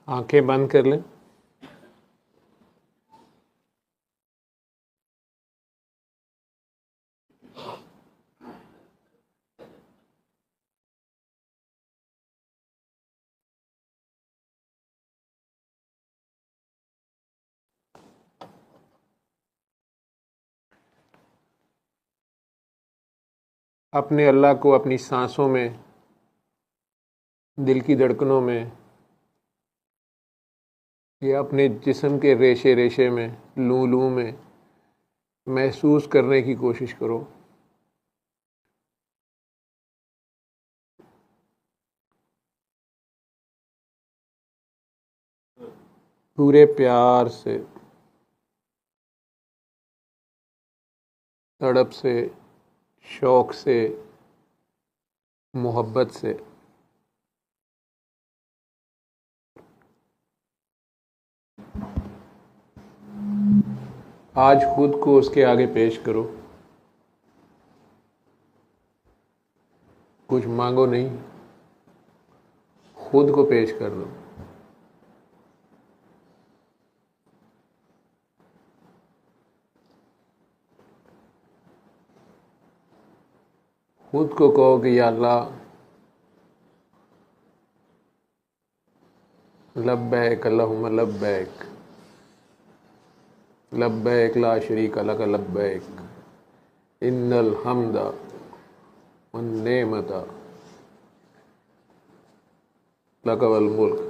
آنکھیں بند کر لیں. اپنے اللہ کو اپنی سانسوں میں، دل کی دھڑکنوں میں، یا اپنے جسم کے ریشے ریشے میں، لوں لوں میں محسوس کرنے کی کوشش کرو. پورے پیار سے، تڑپ سے، شوق سے، محبت سے. آج خود کو اس کے آگے پیش کرو. کچھ مانگو نہیں، خود کو پیش کر دو. خود کو کہو کہ یا اللہ، لبیک اللہم لبیک، لبیک لا شریک لک لبیک، ان الحمد والنعمت لک والملک.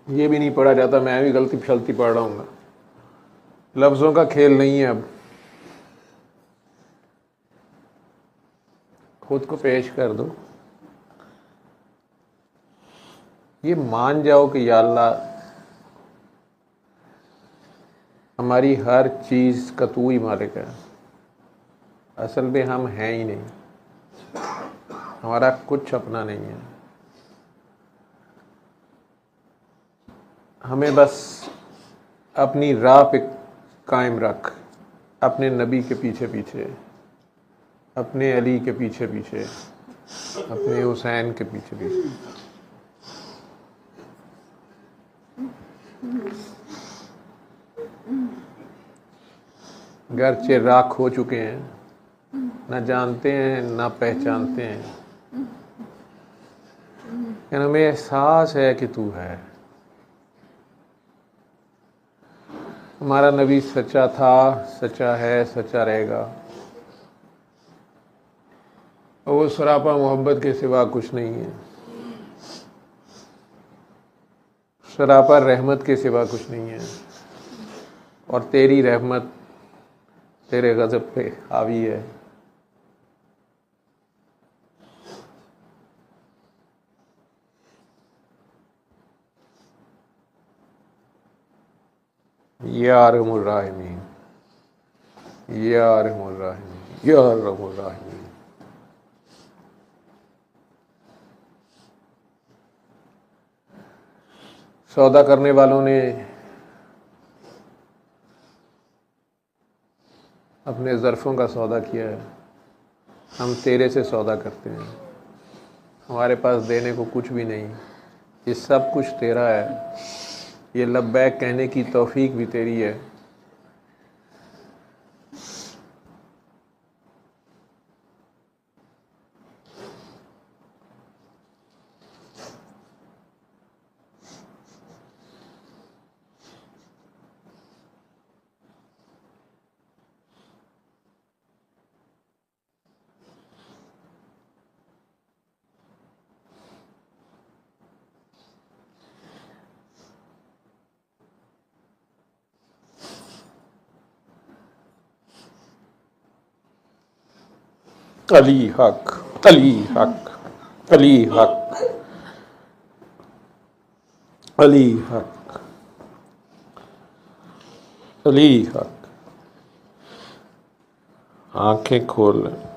یہ بھی نہیں پڑھا جاتا، میں بھی غلطی پھلتی پڑھ رہا ہوں گا. لفظوں کا کھیل نہیں ہے. اب خود کو پیش کر دو. یہ مان جاؤ کہ یا اللہ، ہماری ہر چیز کا تو ہی مالک ہے. اصل میں ہم ہیں ہی نہیں، ہمارا کچھ اپنا نہیں ہے. ہمیں بس اپنی راہ پہ قائم رکھ، اپنے نبی کے پیچھے پیچھے، اپنے علی کے پیچھے پیچھے، اپنے حسین کے پیچھے پیچھے. گرچہ راکھ ہو چکے ہیں، نہ جانتے ہیں نہ پہچانتے ہیں، لیکن ہمیں احساس ہے کہ تو ہے. ہمارا نبی سچا تھا، سچا ہے، سچا رہے گا. اور وہ سراپا محبت کے سوا کچھ نہیں ہے، سراپا رحمت کے سوا کچھ نہیں ہے. اور تیری رحمت تیرے غضب پہ حاوی ہے. یا ارحم الراحمین، یا ارحم الراحمین، یا ارحم الراحمین. سودا کرنے والوں نے اپنے ظرفوں کا سودا کیا ہے. ہم تیرے سے سودا کرتے ہیں. ہمارے پاس دینے کو کچھ بھی نہیں، یہ سب کچھ تیرا ہے. یہ لبیک کہنے کی توفیق بھی تیری ہے. علی حق، علی حق، علی حق، علی حق، علی حق. آنکھیں کھول لیں.